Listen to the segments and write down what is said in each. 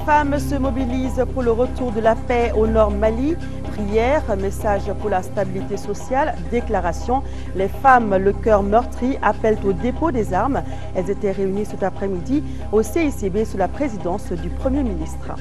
femmes se mobilisent pour le retour de la paix au nord Mali. Prière, message pour la stabilité sociale, déclaration. Les femmes, le cœur meurtri, appellent au dépôt des armes. Elles étaient réunies cet après-midi au CICB sous la présidence du Premier ministre.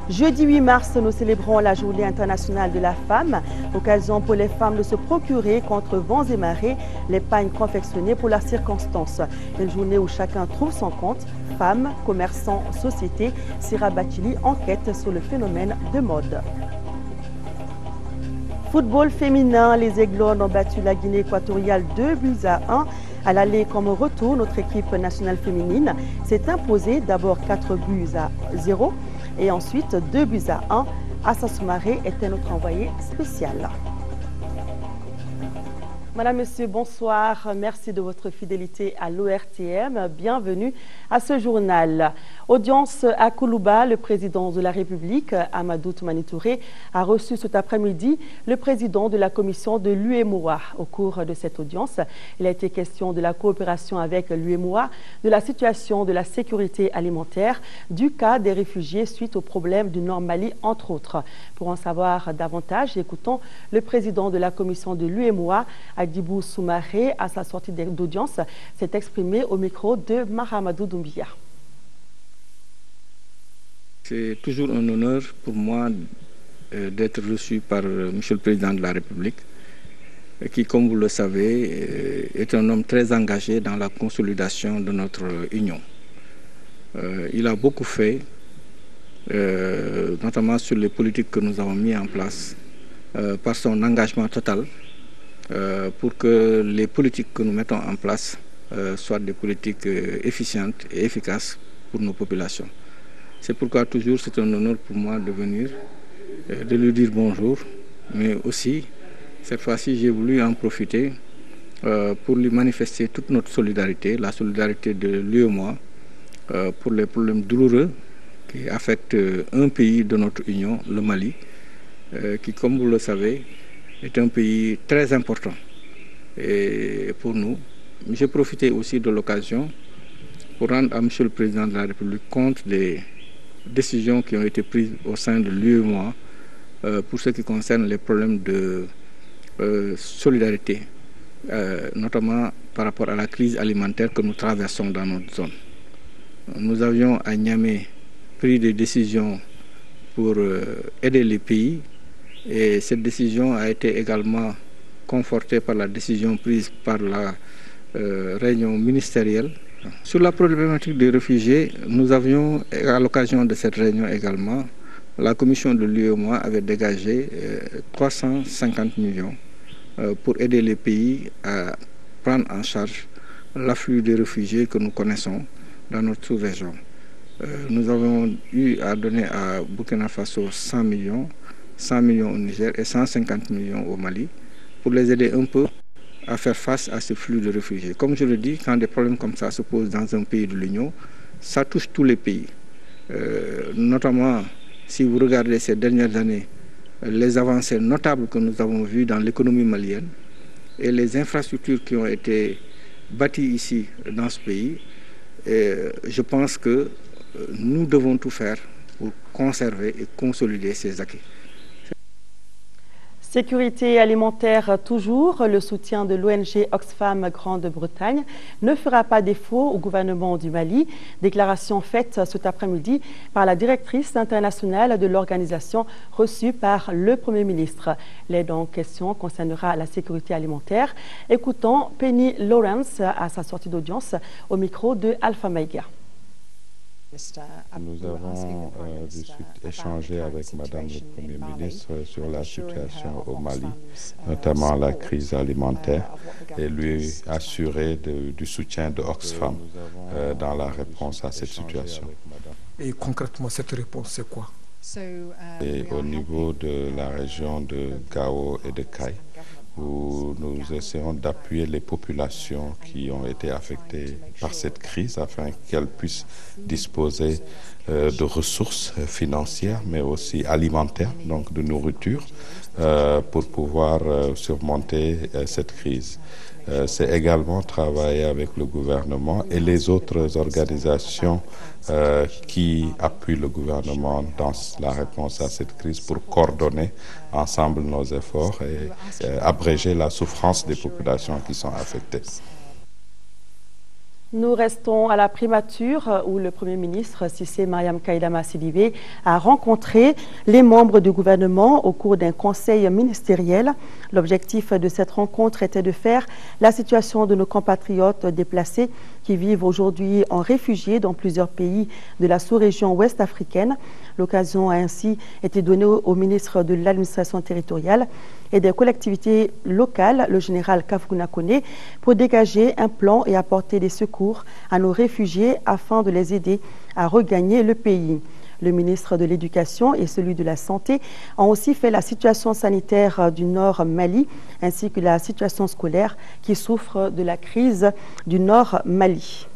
Jeudi 8 mars, nous célébrons la Journée internationale de la femme, occasion pour les femmes de se procurer contre vents et marées les pagnes confectionnées pour la circonstance. Une journée où chacun trouve son compte. Femmes, commerçants, société, Sira Bachili enquête sur le phénomène de mode. Football féminin, les Aiglons ont battu la Guinée équatoriale 2-1. À l'aller comme au retour, notre équipe nationale féminine s'est imposée d'abord 4-0 et ensuite 2-1. Assa Soumaré était notre envoyé spécial. Madame, Monsieur, bonsoir. Merci de votre fidélité à l'ORTM. Bienvenue à ce journal. Audience à Koulouba, le président de la République, Amadou Toumani Touré, a reçu cet après-midi le président de la commission de l'UEMOA. Au cours de cette audience, il a été question de la coopération avec l'UEMOA, de la situation de la sécurité alimentaire, du cas des réfugiés suite aux problèmes du Nord Mali, entre autres. Pour en savoir davantage, écoutons le président de la commission de l'UEMOA, Adibou Soumaré, à sa sortie d'audience, s'est exprimé au micro de Mahamadou Doumbia. C'est toujours un honneur pour moi d'être reçu par Monsieur le Président de la République, qui, comme vous le savez, est un homme très engagé dans la consolidation de notre union. Il a beaucoup fait, notamment sur les politiques que nous avons mis en place, par son engagement total, pour que les politiques que nous mettons en place soient des politiques efficientes et efficaces pour nos populations. C'est pourquoi toujours c'est un honneur pour moi de venir, de lui dire bonjour, mais aussi, cette fois-ci, j'ai voulu en profiter pour lui manifester toute notre solidarité, la solidarité de l'UEMOA, pour les problèmes douloureux qui affectent un pays de notre union, le Mali, qui, comme vous le savez, est un pays très important et pour nous. J'ai profité aussi de l'occasion pour rendre à Monsieur le Président de la République compte des décisions qui ont été prises au sein de l'UEMOA pour ce qui concerne les problèmes de solidarité, notamment par rapport à la crise alimentaire que nous traversons dans notre zone. Nous avions à Niamey pris des décisions pour aider les pays et cette décision a été également confortée par la décision prise par la réunion ministérielle. Sur la problématique des réfugiés, nous avions, à l'occasion de cette réunion également, la commission de l'UEMOA avait dégagé 350 millions pour aider les pays à prendre en charge l'afflux des réfugiés que nous connaissons dans notre sous-région. Nous avons eu à donner à Burkina Faso 100 millions au Niger et 150 millions au Mali pour les aider un peu à faire face à ce flux de réfugiés. Comme je le dis, quand des problèmes comme ça se posent dans un pays de l'Union, ça touche tous les pays. Notamment, si vous regardez ces dernières années, les avancées notables que nous avons vues dans l'économie malienne et les infrastructures qui ont été bâties ici dans ce pays, je pense que nous devons tout faire pour conserver et consolider ces acquis. Sécurité alimentaire toujours, le soutien de l'ONG Oxfam Grande-Bretagne ne fera pas défaut au gouvernement du Mali. Déclaration faite cet après-midi par la directrice internationale de l'organisation reçue par le Premier ministre. L'aide en question concernera la sécurité alimentaire. Écoutons Penny Lawrence à sa sortie d'audience au micro de Alpha Maïga. Nous avons de suite échangé avec Madame le Premier ministre sur la situation au Mali, notamment la crise alimentaire, et lui assurer du soutien de Oxfam dans la réponse à cette situation. Et concrètement, cette réponse, c'est quoi? Et au niveau de la région de Gao et de Kai, où nous essayons d'appuyer les populations qui ont été affectées par cette crise afin qu'elles puissent disposer de ressources financières mais aussi alimentaires, donc de nourriture, pour pouvoir surmonter cette crise. c'est également travailler avec le gouvernement et les autres organisations qui appuient le gouvernement dans la réponse à cette crise pour coordonner ensemble nos efforts et abréger la souffrance des populations qui sont affectées. Nous restons à la primature où le Premier ministre Cissé Mariam Kaïdama Sidibé a rencontré les membres du gouvernement au cours d'un conseil ministériel. L'objectif de cette rencontre était de faire la situation de nos compatriotes déplacés qui vivent aujourd'hui en réfugiés dans plusieurs pays de la sous-région ouest africaine. L'occasion a ainsi été donnée au ministre de l'administration territoriale et des collectivités locales, le général Kafkouna Koné, pour dégager un plan et apporter des secours à nos réfugiés afin de les aider à regagner le pays. Le ministre de l'Éducation et celui de la Santé ont aussi fait la situation sanitaire du Nord Mali ainsi que la situation scolaire qui souffre de la crise du Nord Mali.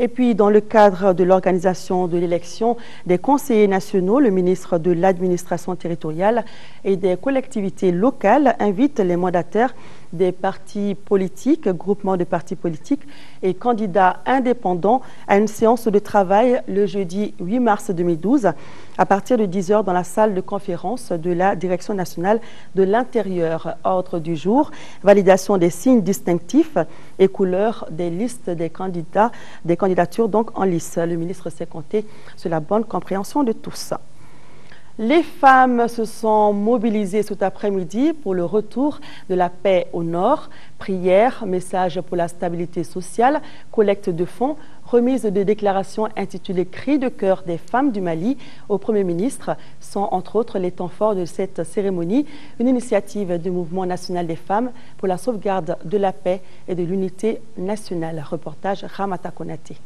Et puis, dans le cadre de l'organisation de l'élection des conseillers nationaux, le ministre de l'Administration territoriale et des collectivités locales invite les mandataires des partis politiques, groupements de partis politiques et candidats indépendants à une séance de travail le jeudi 8 mars 2012 à partir de 10 h dans la salle de conférence de la Direction nationale de l'Intérieur. Ordre du jour, validation des signes distinctifs et couleurs des listes des candidatures donc en lice. Le ministre s'est compté sur la bonne compréhension de tous. Les femmes se sont mobilisées cet après-midi pour le retour de la paix au Nord. Prières, messages pour la stabilité sociale, collecte de fonds, remise de déclarations intitulées « Cris de cœur des femmes du Mali » au Premier ministre sont entre autres les temps forts de cette cérémonie, une initiative du Mouvement national des femmes pour la sauvegarde de la paix et de l'unité nationale. Reportage Ramata Konaté.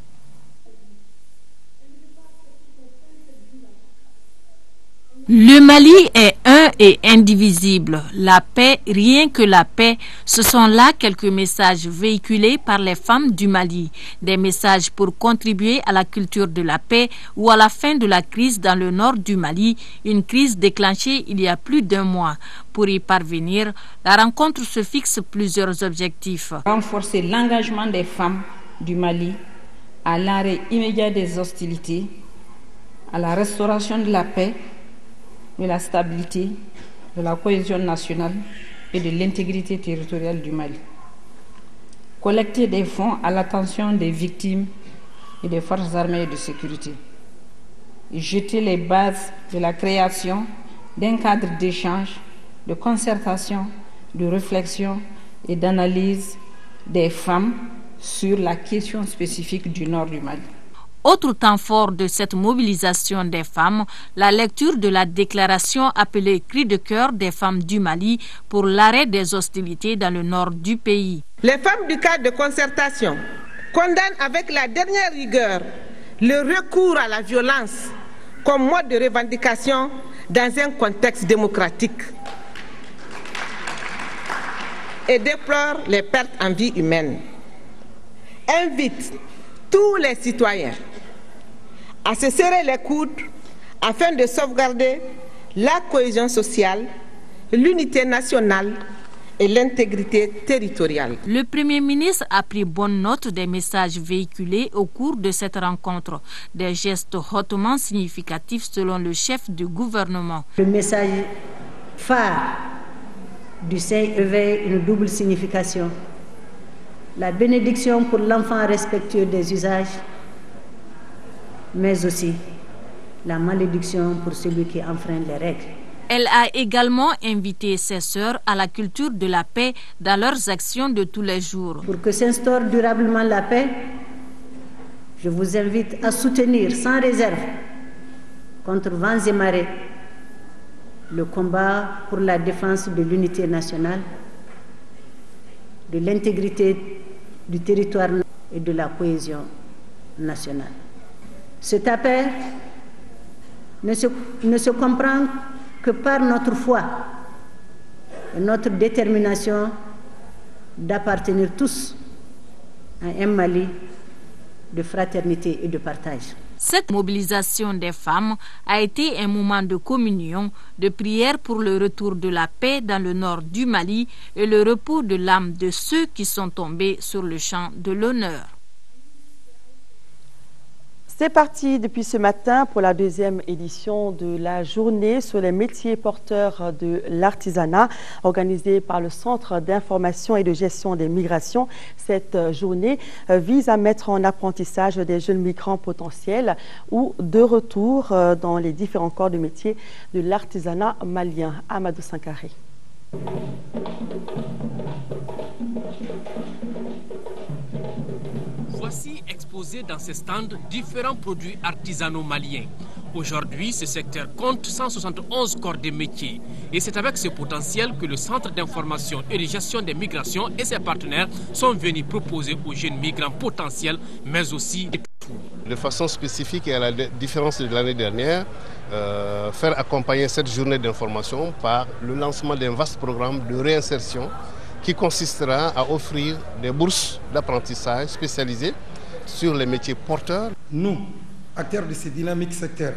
Le Mali est un et indivisible. La paix, rien que la paix, ce sont là quelques messages véhiculés par les femmes du Mali. Des messages pour contribuer à la culture de la paix ou à la fin de la crise dans le nord du Mali, une crise déclenchée il y a plus d'1 mois. Pour y parvenir, la rencontre se fixe plusieurs objectifs. Renforcer l'engagement des femmes du Mali à l'arrêt immédiat des hostilités, à la restauration de la paix, de la stabilité, de la cohésion nationale et de l'intégrité territoriale du Mali. Collecter des fonds à l'attention des victimes et des forces armées et de sécurité. Et jeter les bases de la création d'un cadre d'échange, de concertation, de réflexion et d'analyse des femmes sur la question spécifique du nord du Mali. Autre temps fort de cette mobilisation des femmes, la lecture de la déclaration appelée « Cri de cœur des femmes du Mali » pour l'arrêt des hostilités dans le nord du pays. Les femmes du cadre de concertation condamnent avec la dernière rigueur le recours à la violence comme mode de revendication dans un contexte démocratique et déplorent les pertes en vie humaine. Invitent tous les citoyens à se serrer les coudes afin de sauvegarder la cohésion sociale, l'unité nationale et l'intégrité territoriale. Le Premier ministre a pris bonne note des messages véhiculés au cours de cette rencontre, des gestes hautement significatifs selon le chef du gouvernement. Le message phare du Saint revêt une double signification. La bénédiction pour l'enfant respectueux des usages, mais aussi la malédiction pour celui qui enfreint les règles. Elle a également invité ses sœurs à la culture de la paix dans leurs actions de tous les jours. Pour que s'instaure durablement la paix, je vous invite à soutenir sans réserve, contre vents et marées, le combat pour la défense de l'unité nationale, de l'intégrité du territoire et de la cohésion nationale. Cet appel ne se comprend que par notre foi et notre détermination d'appartenir tous à un Mali de fraternité et de partage. Cette mobilisation des femmes a été un moment de communion, de prière pour le retour de la paix dans le nord du Mali et le repos de l'âme de ceux qui sont tombés sur le champ de l'honneur. C'est parti depuis ce matin pour la deuxième édition de la journée sur les métiers porteurs de l'artisanat organisée par le Centre d'information et de gestion des migrations. Cette journée vise à mettre en apprentissage des jeunes migrants potentiels ou de retour dans les différents corps de métiers de l'artisanat malien. Amadou Sankaré. Voici exposés dans ces stands différents produits artisanaux maliens. Aujourd'hui, ce secteur compte 171 corps de métiers. Et c'est avec ce potentiel que le Centre d'information et de gestion des migrations et ses partenaires sont venus proposer aux jeunes migrants potentiels, mais aussi des tours. De façon spécifique et à la différence de l'année dernière, faire accompagner cette journée d'information par le lancement d'un vaste programme de réinsertion qui consistera à offrir des bourses d'apprentissage spécialisées sur les métiers porteurs. Nous, acteurs de ces dynamiques secteurs,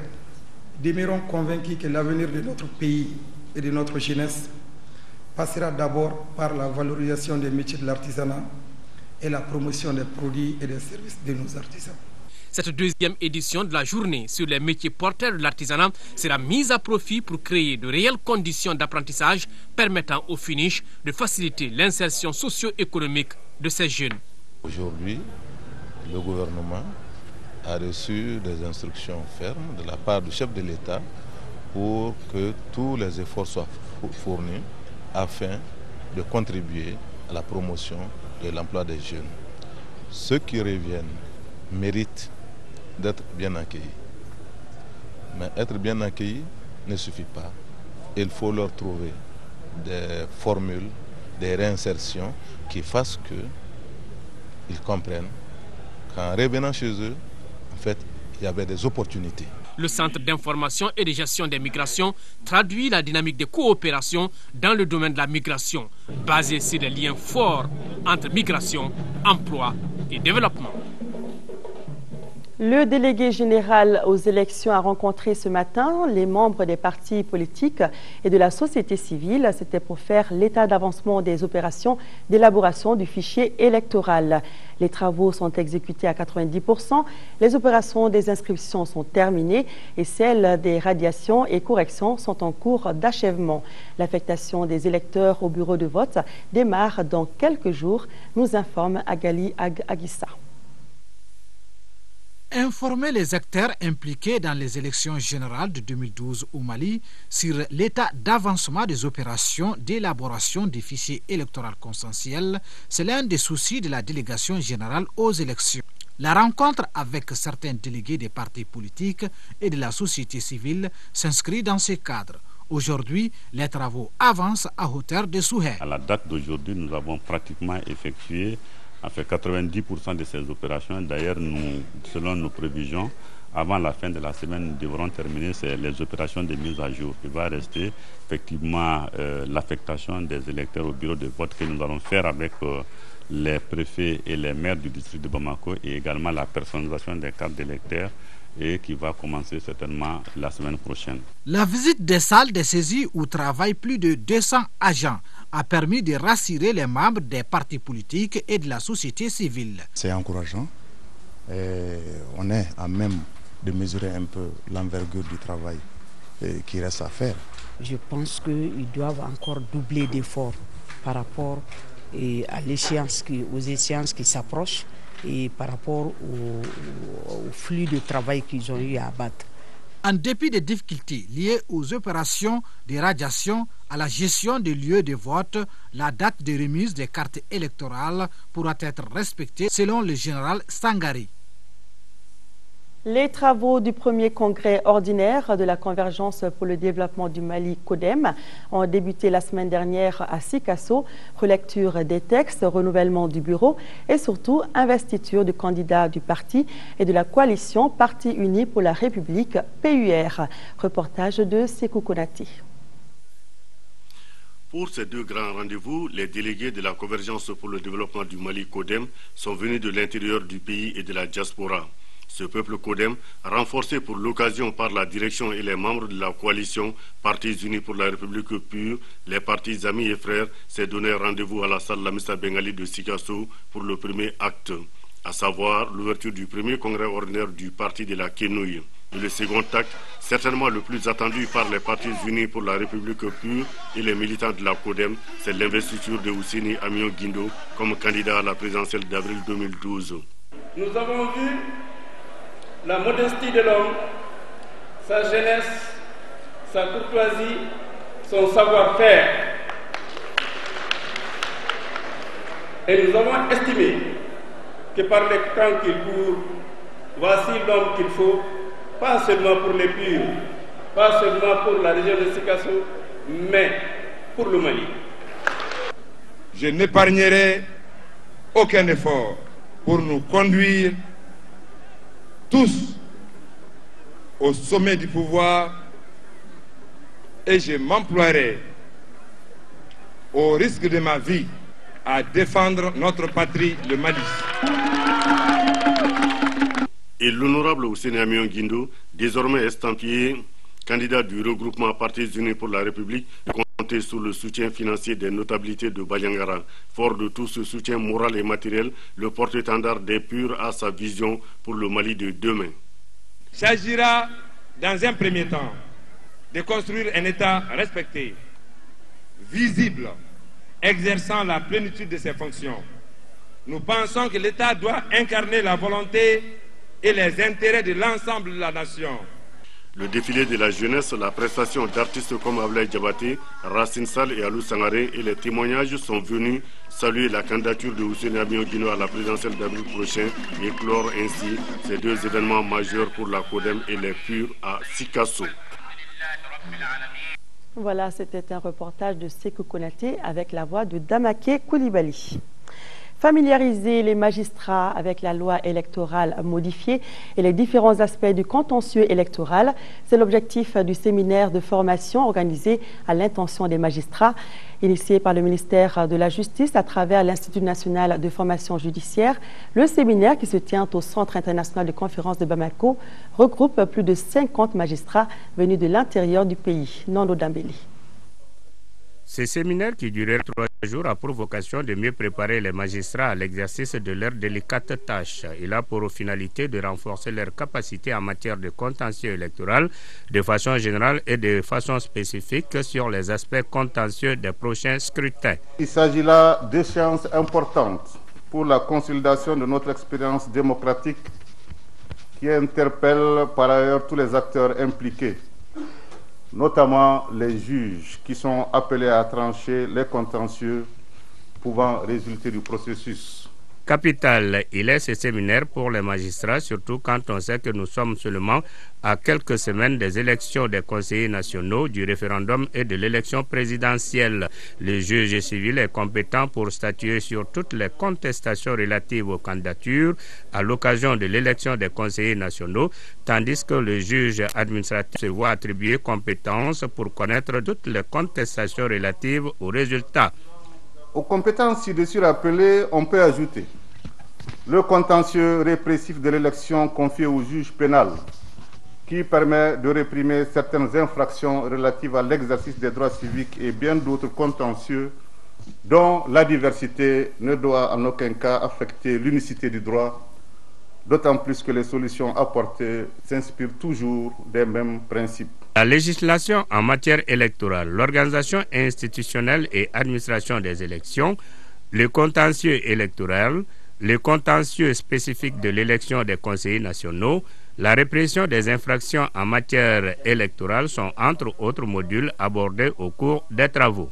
demeurons convaincus que l'avenir de notre pays et de notre jeunesse passera d'abord par la valorisation des métiers de l'artisanat et la promotion des produits et des services de nos artisans. Cette deuxième édition de la journée sur les métiers porteurs de l'artisanat sera mise à profit pour créer de réelles conditions d'apprentissage permettant au finish de faciliter l'insertion socio-économique de ces jeunes. Aujourd'hui, le gouvernement a reçu des instructions fermes de la part du chef de l'État pour que tous les efforts soient fournis afin de contribuer à la promotion de l'emploi des jeunes. Ceux qui reviennent méritent d'être bien accueillis. Mais être bien accueillis ne suffit pas. Il faut leur trouver des formules, des réinsertions qui fassent qu'ils comprennent qu'en revenant chez eux, en fait, il y avait des opportunités. Le Centre d'information et de gestion des migrations traduit la dynamique de coopération dans le domaine de la migration, basée sur des liens forts entre migration, emploi et développement. Le délégué général aux élections a rencontré ce matin les membres des partis politiques et de la société civile. C'était pour faire l'état d'avancement des opérations d'élaboration du fichier électoral. Les travaux sont exécutés à 90%. Les opérations des inscriptions sont terminées et celles des radiations et corrections sont en cours d'achèvement. L'affectation des électeurs au bureau de vote démarre dans quelques jours, nous informe Agali Aguissa. Informer les acteurs impliqués dans les élections générales de 2012 au Mali sur l'état d'avancement des opérations d'élaboration des fichiers électoraux consensuels, c'est l'un des soucis de la délégation générale aux élections. La rencontre avec certains délégués des partis politiques et de la société civile s'inscrit dans ce cadre. Aujourd'hui, les travaux avancent à hauteur de souhait. À la date d'aujourd'hui, nous avons pratiquement effectué 90% de ces opérations. D'ailleurs, selon nos prévisions, avant la fin de la semaine, nous devrons terminer les opérations de mise à jour. Il va rester effectivement l'affectation des électeurs au bureau de vote que nous allons faire avec les préfets et les maires du district de Bamako et également la personnalisation des cartes d'électeurs et qui va commencer certainement la semaine prochaine. La visite des salles de saisie où travaillent plus de 200 agents a permis de rassurer les membres des partis politiques et de la société civile. C'est encourageant. On est à même de mesurer un peu l'envergure du travail qui reste à faire. Je pense qu'ils doivent encore doubler d'efforts par rapport à aux échéances qui s'approchent et par rapport au flux de travail qu'ils ont eu à abattre. En dépit des difficultés liées aux opérations de radiation, à la gestion des lieux de vote, la date de remise des cartes électorales pourra être respectée selon le général Sangari. Les travaux du premier congrès ordinaire de la Convergence pour le développement du Mali, CODEM, ont débuté la semaine dernière à Sikasso. Relecture des textes, renouvellement du bureau et surtout investiture du candidat du parti et de la coalition Parti uni pour la République, PUR. Reportage de Sekou Konati. Pour ces deux grands rendez-vous, les délégués de la Convergence pour le développement du Mali, CODEM, sont venus de l'intérieur du pays et de la diaspora. Ce peuple CODEM, renforcé pour l'occasion par la direction et les membres de la coalition Partis Unis pour la République Pure, les partis amis et frères, s'est donné rendez-vous à la salle Lamissa Bengali de Sikasso pour le premier acte, à savoir l'ouverture du premier congrès ordinaire du parti de la Kenouille. Et le second acte, certainement le plus attendu par les partis unis pour la République Pure et les militants de la CODEM, c'est l'investiture de Ousseini Amion Guindo comme candidat à la présidentielle d'avril 2012. Nous avons vu la modestie de l'homme, sa jeunesse, sa courtoisie, son savoir-faire. Et nous avons estimé que par les temps qu'il court, voici l'homme qu'il faut, pas seulement pour les Purs, pas seulement pour la région de Sikasso, mais pour le Mali. Je n'épargnerai aucun effort pour nous conduire tous au sommet du pouvoir et je m'emploierai au risque de ma vie à défendre notre patrie, le Mali. Et l'honorable Ousseini Amion Guindo, désormais estampillé candidat du regroupement Partis Unis pour la République, comptait sur le soutien financier des notabilités de Banyangara. Fort de tout ce soutien moral et matériel, le porte-étendard des Purs a sa vision pour le Mali de demain. Il s'agira, dans un premier temps, de construire un État respecté, visible, exerçant la plénitude de ses fonctions. Nous pensons que l'État doit incarner la volonté et les intérêts de l'ensemble de la nation. Le défilé de la jeunesse, la prestation d'artistes comme Ablaye Diabaté, Racine Sall et Alou Sangaré et les témoignages sont venus saluer la candidature de Ousseini Amion Guindo à la présidentielle d'avril prochain et clore ainsi ces deux événements majeurs pour la CODEM et les Purs à Sikasso. Voilà, c'était un reportage de Sékou Konaté avec la voix de Damaké Koulibaly. Familiariser les magistrats avec la loi électorale modifiée et les différents aspects du contentieux électoral, c'est l'objectif du séminaire de formation organisé à l'intention des magistrats, initié par le ministère de la Justice à travers l'Institut national de formation judiciaire. Le séminaire, qui se tient au Centre international de conférence de Bamako, regroupe plus de 50 magistrats venus de l'intérieur du pays. Nando Dambeli. Ce séminaire qui durait 3 jours a pour vocation de mieux préparer les magistrats à l'exercice de leurs délicates tâches. Il a pour finalité de renforcer leurs capacités en matière de contentieux électoral de façon générale et de façon spécifique sur les aspects contentieux des prochains scrutins. Il s'agit là d'échéances importantes pour la consolidation de notre expérience démocratique qui interpelle par ailleurs tous les acteurs impliqués, notamment les juges qui sont appelés à trancher les contentieux pouvant résulter du processus. Capital, il est ce séminaire pour les magistrats, surtout quand on sait que nous sommes seulement à quelques semaines des élections des conseillers nationaux, du référendum et de l'élection présidentielle. Le juge civil est compétent pour statuer sur toutes les contestations relatives aux candidatures à l'occasion de l'élection des conseillers nationaux, tandis que le juge administratif se voit attribuer compétence pour connaître toutes les contestations relatives aux résultats. Aux compétences ci-dessus rappelées, on peut ajouter le contentieux répressif de l'élection confié au juge pénal, qui permet de réprimer certaines infractions relatives à l'exercice des droits civiques et bien d'autres contentieux dont la diversité ne doit en aucun cas affecter l'unicité du droit, d'autant plus que les solutions apportées s'inspirent toujours des mêmes principes. La législation en matière électorale, l'organisation institutionnelle et administration des élections, le contentieux électoral, le contentieux spécifique de l'élection des conseillers nationaux, la répression des infractions en matière électorale sont entre autres modules abordés au cours des travaux.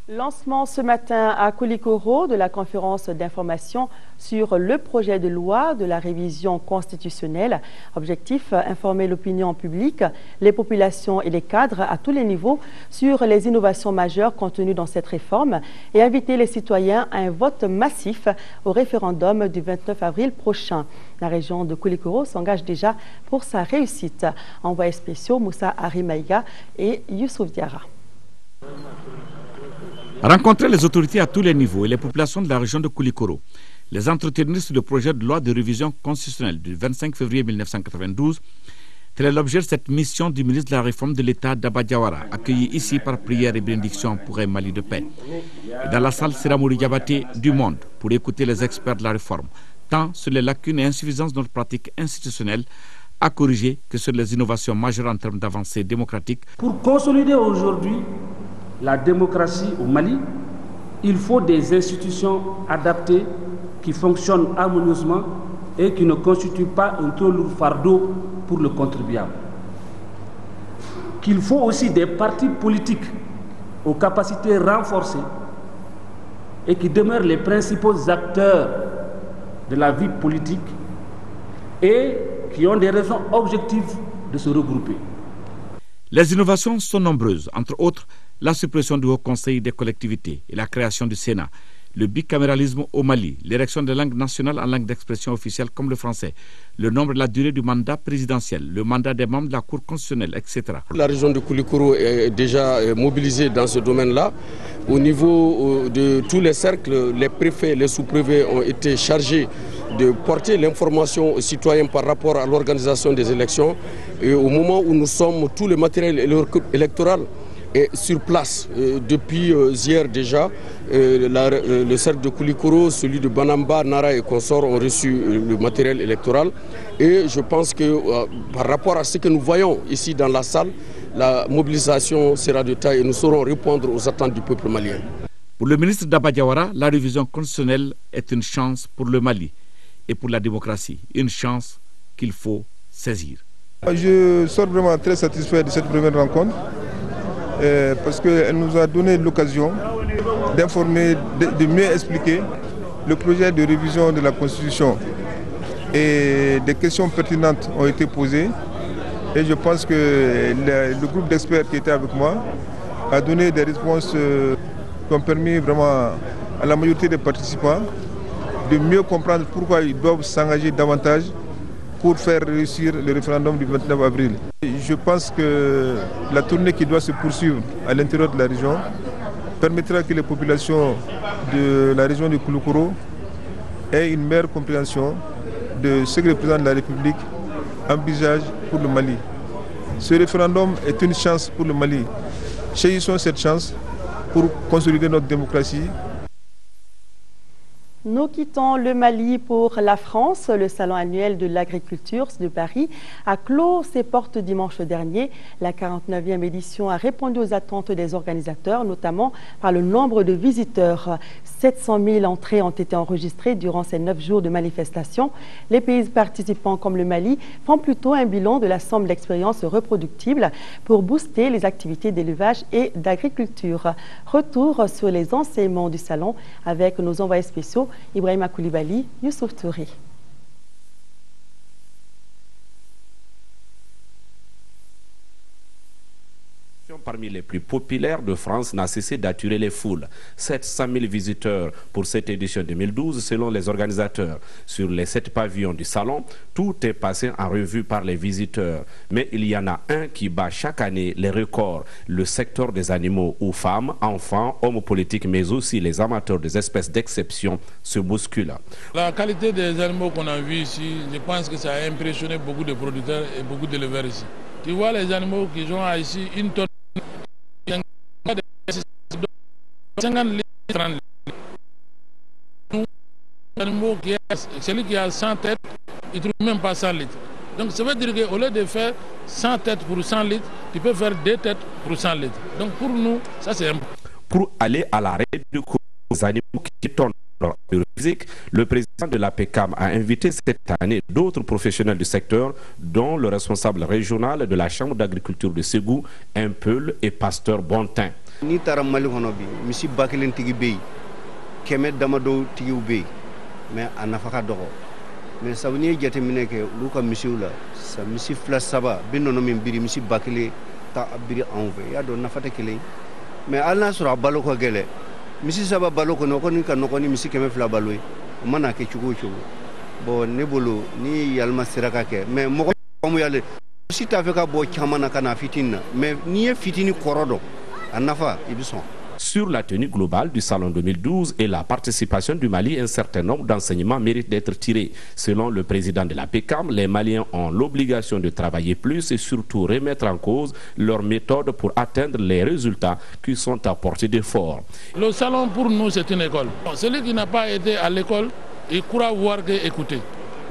Lancement ce matin à Koulikoro de la conférence d'information sur le projet de loi de la révision constitutionnelle. Objectif, informer l'opinion publique, les populations et les cadres à tous les niveaux sur les innovations majeures contenues dans cette réforme et inviter les citoyens à un vote massif au référendum du 29 avril prochain. La région de Koulikoro s'engage déjà pour sa réussite. Envoyés spéciaux Moussa Arimaïga et Youssouf Diara. Rencontrer les autorités à tous les niveaux et les populations de la région de Koulikoro. les entretenir sur le projet de loi de révision constitutionnelle du 25 février 1992. Tel est l'objet de cette mission du ministre de la Réforme de l'État Daba Diawara, accueilli ici par prière et bénédiction pour un Mali de paix. Et dans la salle Siramouri Diabaté du Monde pour écouter les experts de la réforme, tant sur les lacunes et insuffisances de notre pratique institutionnelle à corriger que sur les innovations majeures en termes d'avancées démocratiques. Pour consolider aujourd'hui la démocratie au Mali, il faut des institutions adaptées qui fonctionnent harmonieusement et qui ne constituent pas un trop lourd fardeau pour le contribuable. Qu'il faut aussi des partis politiques aux capacités renforcées et qui demeurent les principaux acteurs de la vie politique et qui ont des raisons objectives de se regrouper. Les innovations sont nombreuses, entre autres la suppression du Haut Conseil des collectivités et la création du Sénat, le bicaméralisme au Mali, l'érection des langues nationales en langue d'expression officielle comme le français, le nombre et la durée du mandat présidentiel, le mandat des membres de la Cour constitutionnelle, etc. La région de Koulikoro est déjà mobilisée dans ce domaine-là. Au niveau de tous les cercles, les préfets, les sous-préfets ont été chargés de porter l'information aux citoyens par rapport à l'organisation des élections. Et au moment où nous sommes, tout le matériel électoral est sur place. Depuis hier déjà, le cercle de Koulikoro, celui de Banamba, Nara et consorts ont reçu le matériel électoral. Et je pense que par rapport à ce que nous voyons ici dans la salle, la mobilisation sera de taille et nous saurons répondre aux attentes du peuple malien. Pour le ministre Daba Diawara, la révision constitutionnelle est une chance pour le Mali et pour la démocratie, une chance qu'il faut saisir. Je sors vraiment très satisfait de cette première rencontre parce qu'elle nous a donné l'occasion d'informer, de mieux expliquer le projet de révision de la Constitution. Et des questions pertinentes ont été posées et je pense que le groupe d'experts qui était avec moi a donné des réponses qui ont permis vraiment à la majorité des participants de mieux comprendre pourquoi ils doivent s'engager davantage pour faire réussir le référendum du 29 avril. Je pense que la tournée qui doit se poursuivre à l'intérieur de la région permettra que les populations de la région de Koulikoro aient une meilleure compréhension de ce que le président de la République envisage pour le Mali. Ce référendum est une chance pour le Mali. Saisissons cette chance pour consolider notre démocratie. Nous quittons le Mali pour la France. Le salon annuel de l'agriculture de Paris a clos ses portes dimanche dernier. La 49e édition a répondu aux attentes des organisateurs, notamment par le nombre de visiteurs. 700 000 entrées ont été enregistrées durant ces 9 jours de manifestation. Les pays participants comme le Mali font plutôt un bilan de la somme d'expériences reproductibles pour booster les activités d'élevage et d'agriculture. Retour sur les enseignements du salon avec nos envoyés spéciaux Ibrahima Koulibaly, Youssouf Touré. Parmi les plus populaires de France n'a cessé d'attirer les foules. 700 000 visiteurs pour cette édition 2012 selon les organisateurs. Sur les 7 pavillons du salon, tout est passé en revue par les visiteurs. Mais il y en a un qui bat chaque année les records. Le secteur des animaux où femmes, enfants, hommes politiques mais aussi les amateurs des espèces d'exception se bousculent. La qualité des animaux qu'on a vus ici, je pense que ça a impressionné beaucoup de producteurs et beaucoup d'éleveurs ici. Tu vois les animaux qui ont ici une tonne. 50 litres, 30 litres. Celui qui a 100 têtes, il ne trouve même pas 100 litres. Donc ça veut dire qu'au lieu de faire 100 têtes pour 100 litres, tu peux faire 2 têtes pour 100 litres. Donc pour nous, ça c'est important. Pour aller à la réduction des animaux qui tournent leur physique, le président de la PECAM a invité cette année d'autres professionnels du secteur, dont le responsable régional de la Chambre d'agriculture de Ségou, Impeul et Pasteur Bontin. Ni tara Mali hono bi misi bakelen tigi bey kemet dama do tigi bey mais anafaka dogo mais sabuni jete mineke luka misiula sa misi flas saba binno min biri misi bakele ta biri enve ya do nafata kele mais alna sura baloko gele misi saba baloko no koni kan no koni misi keme fla baloi mana ke chugo chugo bo ne bolo ni yalma siraka ke mais mo mu yale si ta feka bo chamana kana fitina mais ni fitini korodo Anafa, Ibison. Sur la tenue globale du Salon 2012 et la participation du Mali, un certain nombre d'enseignements méritent d'être tirés. Selon le président de la PECAM, les Maliens ont l'obligation de travailler plus et surtout remettre en cause leurs méthodes pour atteindre les résultats qui sont à portée d'effort. Le salon pour nous c'est une école. Celui qui n'a pas été à l'école, il croit voir qu'écouter.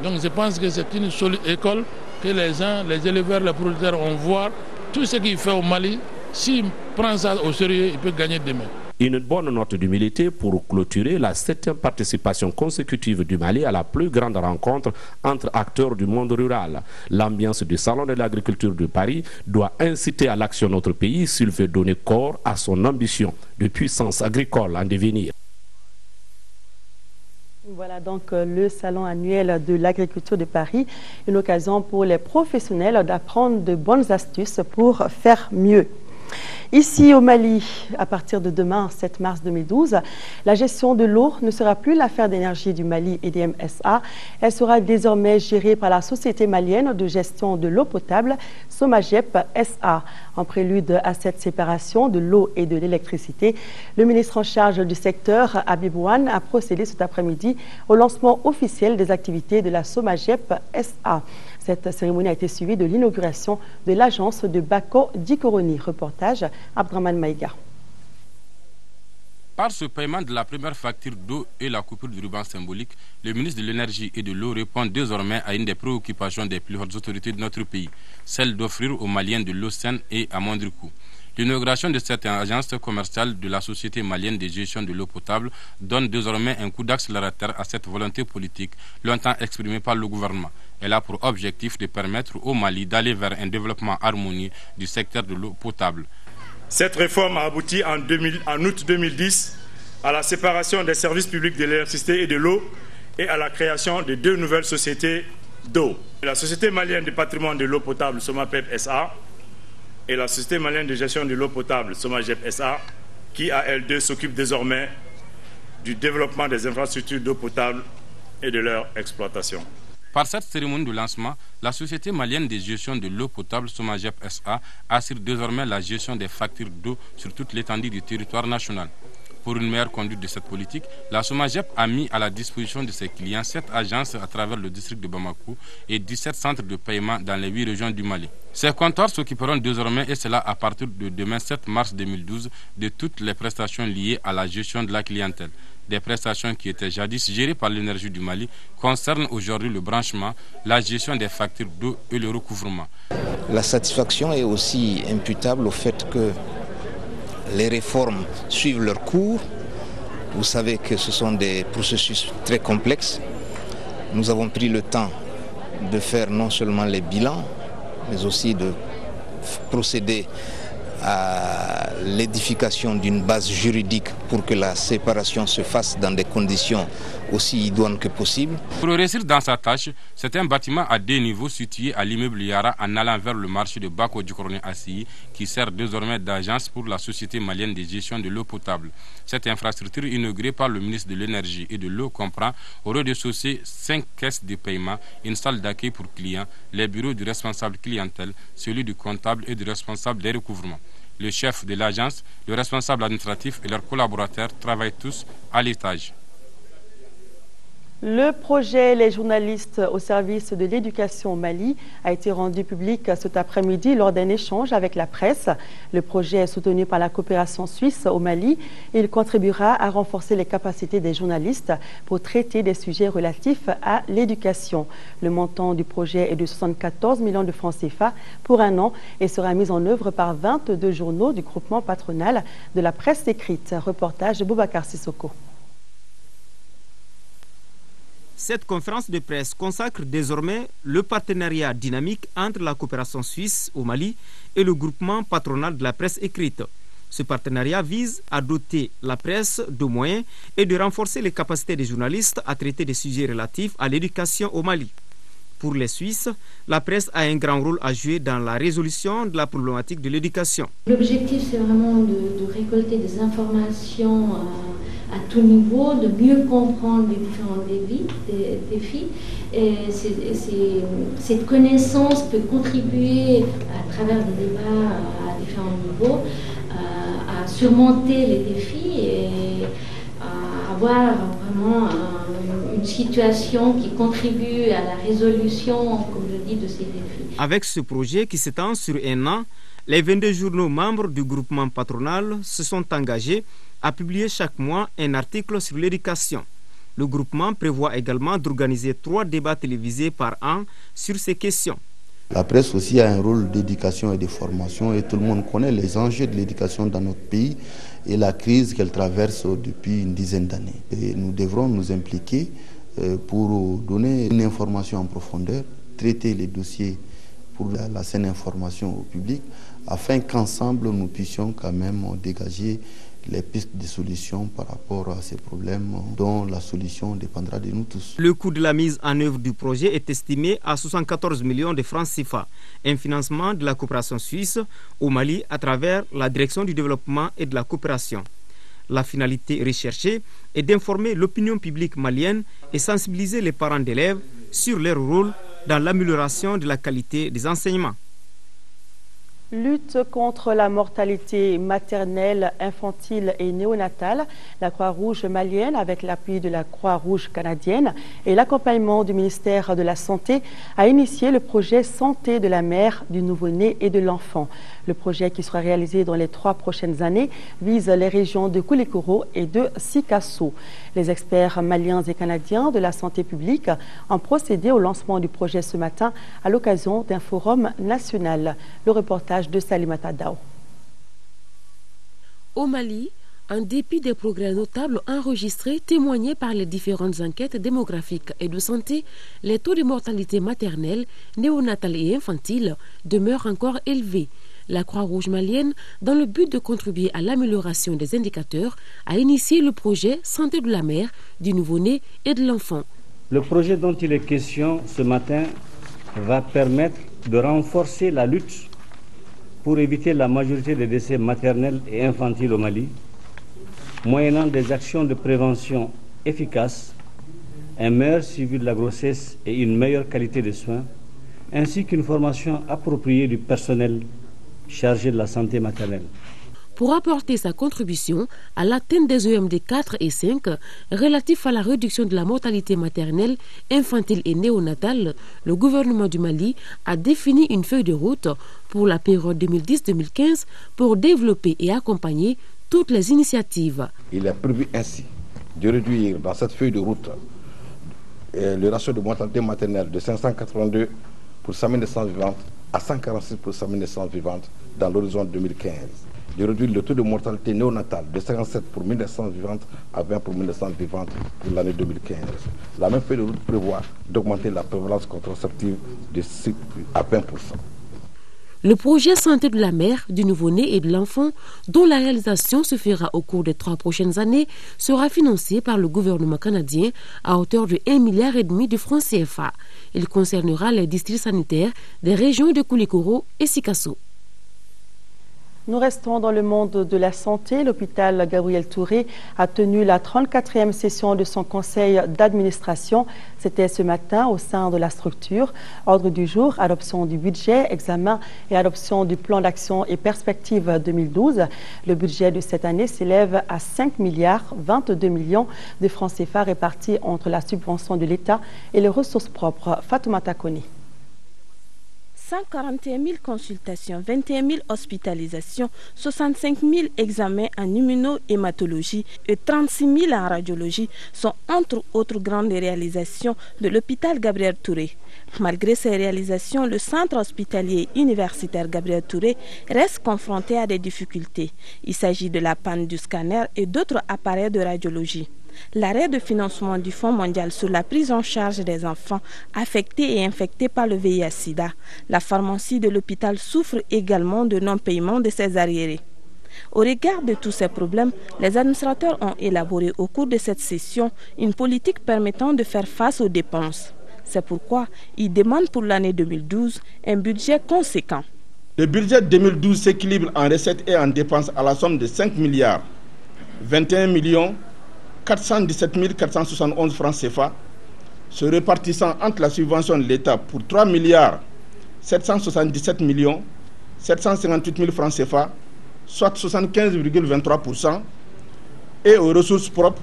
Donc je pense que c'est une solide école que les gens, les éleveurs, les producteurs vont voir. Tout ce qu'il fait au Mali, s'il prend ça au sérieux, il peut gagner demain. Une bonne note d'humilité pour clôturer la 7e participation consécutive du Mali à la plus grande rencontre entre acteurs du monde rural. L'ambiance du Salon de l'agriculture de Paris doit inciter à l'action notre pays s'il veut donner corps à son ambition de puissance agricole en devenir. Voilà donc le salon annuel de l'agriculture de Paris, une occasion pour les professionnels d'apprendre de bonnes astuces pour faire mieux. Ici au Mali, à partir de demain, 7 mars 2012, la gestion de l'eau ne sera plus l'affaire d'énergie du Mali EDM SA. Elle sera désormais gérée par la Société malienne de gestion de l'eau potable, SOMAGEP SA. En prélude à cette séparation de l'eau et de l'électricité, le ministre en charge du secteur, Habib Ouane, a procédé cet après-midi au lancement officiel des activités de la SOMAGEP SA. Cette cérémonie a été suivie de l'inauguration de l'agence de Bako Dikoroni. Reportage Abdraman Maïga. Par ce paiement de la première facture d'eau et la coupure du ruban symbolique, le ministre de l'Énergie et de l'Eau répond désormais à une des préoccupations des plus hautes autorités de notre pays, celle d'offrir aux Maliens de l'eau saine et à moindre coût. L'inauguration de cette agence commerciale de la Société malienne de gestion de l'eau potable donne désormais un coup d'accélérateur à cette volonté politique longtemps exprimée par le gouvernement. Elle a pour objectif de permettre au Mali d'aller vers un développement harmonieux du secteur de l'eau potable. Cette réforme a abouti en août 2010 à la séparation des services publics de l'électricité et de l'eau et à la création de 2 nouvelles sociétés d'eau. La Société malienne du patrimoine de l'eau potable, SOMAPEP SA, et la Société malienne de gestion de l'eau potable, SOMAGEP SA, qui à elles deux s'occupe désormais du développement des infrastructures d'eau potable et de leur exploitation. Par cette cérémonie de lancement, la Société malienne de gestion de l'eau potable, SOMAGEP SA, assure désormais la gestion des factures d'eau sur toute l'étendue du territoire national. Pour une meilleure conduite de cette politique, la SOMAGEP a mis à la disposition de ses clients 7 agences à travers le district de Bamako et 17 centres de paiement dans les 8 régions du Mali. Ces comptoirs s'occuperont désormais, et cela à partir de demain 7 mars 2012, de toutes les prestations liées à la gestion de la clientèle. Des prestations qui étaient jadis gérées par l'Énergie du Mali concernent aujourd'hui le branchement, la gestion des factures d'eau et le recouvrement. La satisfaction est aussi imputable au fait que les réformes suivent leur cours. Vous savez que ce sont des processus très complexes. Nous avons pris le temps de faire non seulement les bilans, mais aussi de procéder à l'édification d'une base juridique pour que la séparation se fasse dans des conditions aussi idoines que possible. Pour réussir dans sa tâche, c'est un bâtiment à 2 niveaux situé à l'immeuble Yara en allant vers le marché de Bako Dikoroni Assi qui sert désormais d'agence pour la Société malienne de gestion de l'eau potable. Cette infrastructure inaugurée par le ministre de l'Énergie et de l'Eau comprend au rez-de-chaussée 5 caisses de paiement, une salle d'accueil pour clients, les bureaux du responsable clientèle, celui du comptable et du responsable des recouvrements. Le chef de l'agence, le responsable administratif et leurs collaborateurs travaillent tous à l'étage. Le projet Les journalistes au service de l'éducation au Mali a été rendu public cet après-midi lors d'un échange avec la presse. Le projet est soutenu par la coopération suisse au Mali. Il contribuera à renforcer les capacités des journalistes pour traiter des sujets relatifs à l'éducation. Le montant du projet est de 74 millions de francs CFA pour 1 an et sera mis en œuvre par 22 journaux du groupement patronal de la presse écrite. Reportage de Boubacar Sissoko. Cette conférence de presse consacre désormais le partenariat dynamique entre la coopération suisse au Mali et le groupement patronal de la presse écrite. Ce partenariat vise à doter la presse de moyens et de renforcer les capacités des journalistes à traiter des sujets relatifs à l'éducation au Mali. Pour les Suisses, la presse a un grand rôle à jouer dans la résolution de la problématique de l'éducation. L'objectif, c'est vraiment de récolter des informations à tout niveau, de mieux comprendre les différents défis. Et cette connaissance peut contribuer à travers des débats à différents niveaux à surmonter les défis et à avoir vraiment une situation qui contribue à la résolution, comme je dis, de ces défis. Avec ce projet qui s'étend sur un an, les 22 journaux membres du groupement patronal se sont engagés à publier chaque mois un article sur l'éducation. Le groupement prévoit également d'organiser 3 débats télévisés par an sur ces questions. La presse aussi a un rôle d'éducation et de formation et tout le monde connaît les enjeux de l'éducation dans notre pays et la crise qu'elle traverse depuis une dizaine d'années. Et nous devrons nous impliquer pour donner une information en profondeur, traiter les dossiers pour la saine information au public, afin qu'ensemble nous puissions quand même dégager les pistes de solutions par rapport à ces problèmes dont la solution dépendra de nous tous. Le coût de la mise en œuvre du projet est estimé à 74 millions de francs CFA, un financement de la coopération suisse au Mali à travers la Direction du développement et de la coopération. La finalité recherchée est d'informer l'opinion publique malienne et sensibiliser les parents d'élèves sur leur rôle dans l'amélioration de la qualité des enseignements. Lutte contre la mortalité maternelle, infantile et néonatale, la Croix-Rouge malienne, avec l'appui de la Croix-Rouge canadienne et l'accompagnement du ministère de la Santé, a initié le projet Santé de la mère, du nouveau-né et de l'enfant. Le projet, qui sera réalisé dans les 3 prochaines années, vise les régions de Koulikoro et de Sikasso. Les experts maliens et canadiens de la santé publique ont procédé au lancement du projet ce matin à l'occasion d'un forum national. Le reportage de Salimata Dao. Au Mali, en dépit des progrès notables enregistrés, témoignés par les différentes enquêtes démographiques et de santé, les taux de mortalité maternelle, néonatale et infantile demeurent encore élevés. La Croix-Rouge malienne, dans le but de contribuer à l'amélioration des indicateurs, a initié le projet Santé de la mère, du nouveau-né et de l'enfant. Le projet dont il est question ce matin va permettre de renforcer la lutte pour éviter la majorité des décès maternels et infantiles au Mali, moyennant des actions de prévention efficaces, un meilleur suivi de la grossesse et une meilleure qualité de soins, ainsi qu'une formation appropriée du personnel chargé de la santé maternelle. Pour apporter sa contribution à l'atteinte des OMD 4 et 5 relatifs à la réduction de la mortalité maternelle, infantile et néonatale, le gouvernement du Mali a défini une feuille de route pour la période 2010-2015 pour développer et accompagner toutes les initiatives. Il est prévu ainsi de réduire dans cette feuille de route le ratio de mortalité maternelle de 582 pour 100 000 naissances vivantes à 146 pour 100 000 naissances vivantes dans l'horizon 2015. De réduire le taux de mortalité néonatale de 57 pour 1000 naissances vivantes à 20 pour 1000 naissances vivantes pour l'année 2015. La même feuille de route prévoit d'augmenter la prévalence contraceptive de 6 à 20%. Le projet Santé de la mère, du nouveau-né et de l'enfant, dont la réalisation se fera au cours des 3 prochaines années, sera financé par le gouvernement canadien à hauteur de 1,5 milliard de francs CFA. Il concernera les districts sanitaires des régions de Koulikoro et Sikasso. Nous restons dans le monde de la santé. L'hôpital Gabriel Touré a tenu la 34e session de son conseil d'administration. C'était ce matin au sein de la structure. Ordre du jour, adoption du budget, examen et adoption du plan d'action et perspective 2012. Le budget de cette année s'élève à 5 milliards 22 millions de francs CFA répartis entre la subvention de l'État et les ressources propres. Fatoumata Kone. 141 000 consultations, 21 000 hospitalisations, 65 000 examens en immunohématologie et 36 000 en radiologie sont entre autres grandes réalisations de l'hôpital Gabriel Touré. Malgré ces réalisations, le centre hospitalier universitaire Gabriel Touré reste confronté à des difficultés. Il s'agit de la panne du scanner et d'autres appareils de radiologie. L'arrêt de financement du Fonds mondial sur la prise en charge des enfants affectés et infectés par le VIH-Sida. La pharmacie de l'hôpital souffre également de non-paiement de ses arriérés. Au regard de tous ces problèmes, les administrateurs ont élaboré au cours de cette session une politique permettant de faire face aux dépenses. C'est pourquoi ils demandent pour l'année 2012 un budget conséquent. Le budget 2012 s'équilibre en recettes et en dépenses à la somme de 5 milliards 21 millions 417 471 francs CFA, se répartissant entre la subvention de l'État pour 3 milliards 777 millions 758 000 francs CFA, soit 75,23%, et aux ressources propres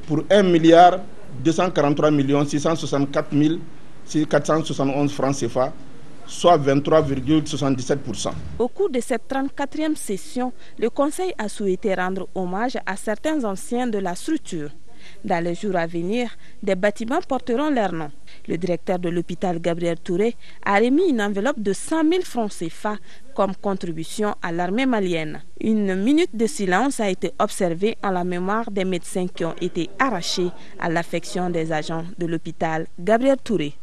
pour 1,243,664,471 francs CFA, soit 23,77%. Au cours de cette 34e session, le Conseil a souhaité rendre hommage à certains anciens de la structure. Dans les jours à venir, des bâtiments porteront leur nom. Le directeur de l'hôpital Gabriel Touré a remis une enveloppe de 100 000 francs CFA comme contribution à l'armée malienne. Une minute de silence a été observée en la mémoire des médecins qui ont été arrachés à l'affection des agents de l'hôpital Gabriel Touré.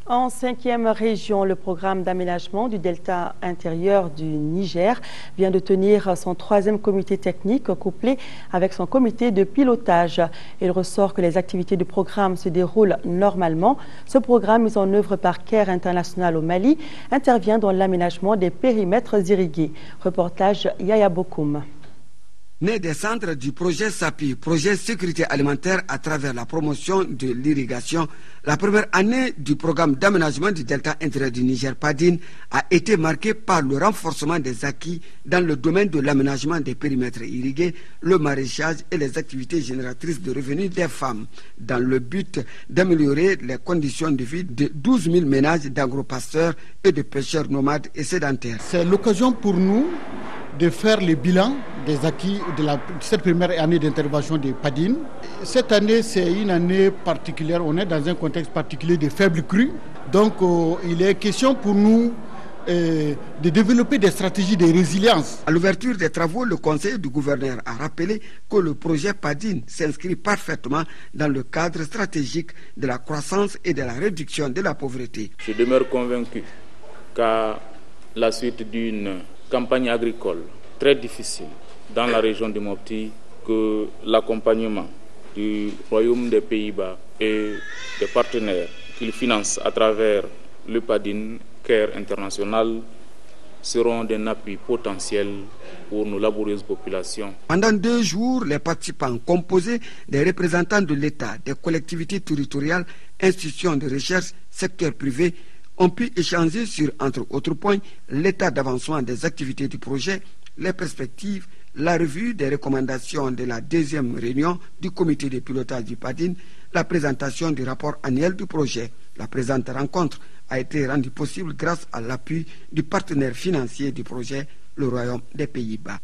En 5e région, le programme d'aménagement du delta intérieur du Niger vient de tenir son 3e comité technique couplé avec son comité de pilotage. Il ressort que les activités du programme se déroulent normalement. Ce programme, mis en œuvre par CARE International au Mali, intervient dans l'aménagement des périmètres irrigués. Reportage Yaya Bokoum. Né des centres du projet SAPI, projet sécurité alimentaire à travers la promotion de l'irrigation, la première année du programme d'aménagement du delta intérieur du Niger PADIN a été marquée par le renforcement des acquis dans le domaine de l'aménagement des périmètres irrigués, le maraîchage et les activités génératrices de revenus des femmes, dans le but d'améliorer les conditions de vie de 12 000 ménages d'agropasteurs et de pêcheurs nomades et sédentaires. C'est l'occasion pour nous de faire le bilan des acquis de cette première année d'intervention de PADIN. Cette année, c'est une année particulière. On est dans un contexte particulier de faible crue. Donc, il est question pour nous de développer des stratégies de résilience. À l'ouverture des travaux, le conseiller du gouverneur a rappelé que le projet PADIN s'inscrit parfaitement dans le cadre stratégique de la croissance et de la réduction de la pauvreté. Je demeure convaincu qu'à la suite d'une campagne agricole très difficile dans la région de Mopti, que l'accompagnement du Royaume des Pays-Bas et des partenaires qu'il finance à travers le PADIN, CARE International, seront d'un appui potentiel pour nos laborieuses populations. Pendant 2 jours, les participants composés des représentants de l'État, des collectivités territoriales, institutions de recherche, secteur privé, ont pu échanger sur, entre autres points, l'état d'avancement des activités du projet, les perspectives, la revue des recommandations de la 2e réunion du comité de pilotage du PADIN, la présentation du rapport annuel du projet. La présente rencontre a été rendue possible grâce à l'appui du partenaire financier du projet, le Royaume des Pays-Bas.